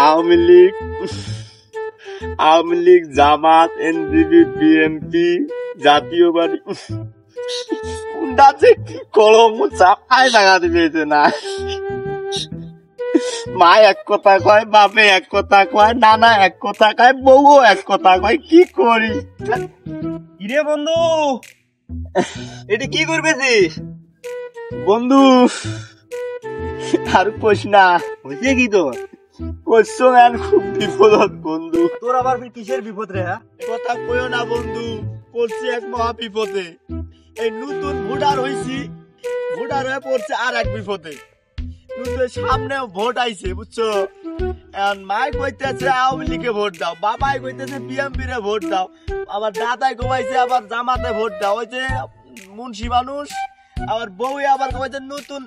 আওয়ামী লীগ, জামাত, NCP, BNP, জাতীয় party ডাচে কলম চাপায় লাগাতে পেরেছে না। মা এক কথা কয়, বাপে এক কথা কয়, নানা এক কথা কয়, বউ এক কথা কয়, কি করি? কিরে বন্ধু, এটা কি করবেছিস? বন্ধু আর কোশ না, হয়েছে কি তোর? কোশ খুব বিপদ বন্ধু। তোর আবার কিসের বিপদ রে? কথা কইও না বন্ধু, পড়ছি এক মহা বিপদে। এই নতুন ভোটার হয়েছি, ভোটার হয়ে পড়ছে আর এক বিপদে। সামনে ভোট আইছে বুঝছো, মাই কইতেছে আওয়ামী লীগে ভোট দাও, বাবাই কইতেছে বিএনপি রে ভোট দাও, আবার দাদাই কমাইছে আবার জামাতে ভোট দাও, ওই যে মুন্সি মানুষ, আবার বউ আবার কমাইছে নতুন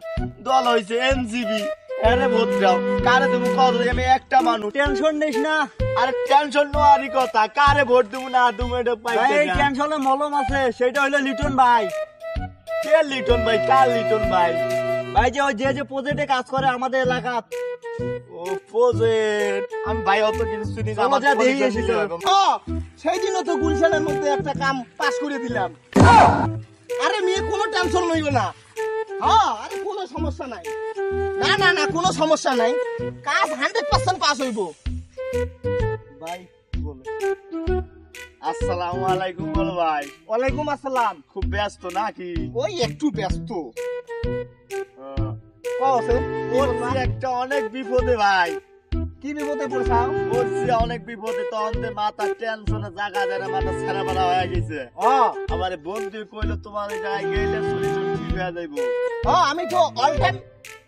দল হয়েছে এনসিপি, এরে ভোট দাও। কারে তুমি কত, আমি একটা মানুষ। টেনশন নিস না, আরে টেনশন নেওয়ারই কথা, কারে ভোট দেবো না তুমি এটা পাইতে এই টেনশনে মলম আছে, সেটা হইলো লিটন ভাই। কে লিটন ভাই? কার লিটন ভাই? ভাই যে ওই যে প্রজেক্টে কাজ করে আমাদের এলাকা। ও প্রজেক্ট, আমি ভাই অত কিছু শুনি না। সেই দিনও তো গুলশানের মধ্যে একটা কাম পাস করে দিলাম। আরে মেয়ে কোনো টেনশন লইব না। হ্যাঁ, আরে কোনো সমস্যা নাই। না না না, কোনো সমস্যা নাই, কাজ 100% পাস হইব। ভাই কি বলো? আসসালামু আলাইকুম বলো ভাই। ওয়ালাইকুম আসসালাম। খুব ব্যস্ত নাকি? ওই একটু ব্যস্ত। একটা অনেক বিপদে ভাই। কি বিপদে পড়ছাও? পড়ছি অনেক বিপদে, তখন মাথা টেনশনে জায়গা যায় না, মাথা ছেড়া বেড়া হয়ে গেছে। আমার বন্ধু কইলো তোমার জায়গায় গেলে সলিউশন ঠিক হয়ে যাইব। আমি তো অল টাইম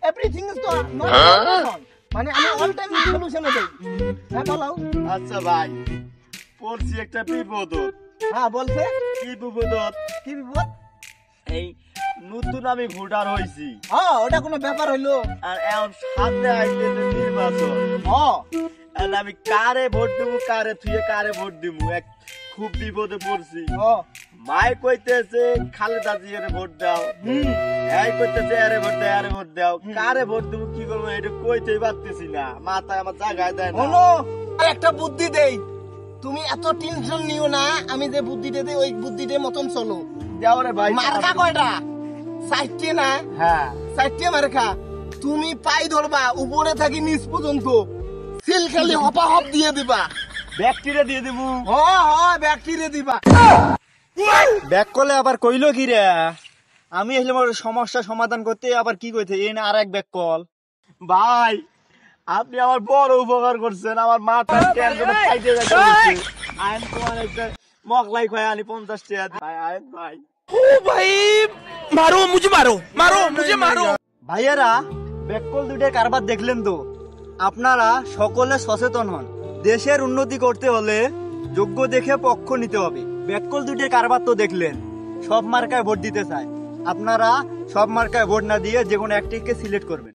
এভরিথিং ইজ তো নট মানে আমি অল টাইম সলিউশন দেই। হ্যাঁ বলো। আচ্ছা ভাই, পড়ছি একটা বিপদ। হ্যাঁ বলছে কি বিপদ? কি বিপদ? এই নতুন আমি ভোটার হইছি। ওটা কোনো ব্যাপার হইলো? আর এখন সামনে আইতেছে নির্বাচন। আমি কারে ভোট দিব, কারে থুয়ে কারে ভোট দিব, এক খুব বিপদে পড়ছি। মাই কইতেছে খালেদা জিয়ারে ভোট দাও, এই কইতেছে আরে ভোট দাও, আরে ভোট দাও। কারে ভোট দিব, কি করবো এটা কইতেই পারতেছি না, মাথায় আমার জায়গায় দেয় না। আর একটা বুদ্ধি দেই, তুমি এত টেনশন নিও না, আমি যে বুদ্ধিটা দেই ওই বুদ্ধিটার মতন চলো। যাও রে ভাই। মার্কা কয়টা? 60 না? হ্যাঁ 60 মার্কা। তুমি পাই ধরবা, উপরে থাকি নিচ পর্যন্ত সিল খালি হপা হপ দিয়ে দিবা। ব্যাকটেরিয়া দিয়ে দেবো। ব্যাকটেরিয়া দিবা। ব্যাক করলে আবার কইলো কি রে? আমি এসে সমস্যা সমাধান করতে, আবার কি কইতে এই না আর এক ব্যাক কল। ভাই আপনি আমার বড় উপকার করছেন, আমার মাথা টেনশনে খাইতে যাচ্ছে। আইন তোমার একটা মগলাই খাই আনি 50 টাকা। ভাই আইন ভাই। ओ भाई मारो मुझे, मारो। ভাইয়েরা, ব্যাককল দুইটার কারবার দেখলেন তো? আপনারা সকলে সচেতন হন। দেশের উন্নতি করতে হলে যোগ্য দেখে পক্ষ নিতে হবে। ব্যাককল দুইটার কারবার তো দেখলেন, সব মার্কায় ভোট দিতে চায়। আপনারা সব মার্কায় ভোট না দিয়ে যে কোনো একটিকে সিলেক্ট করবেন।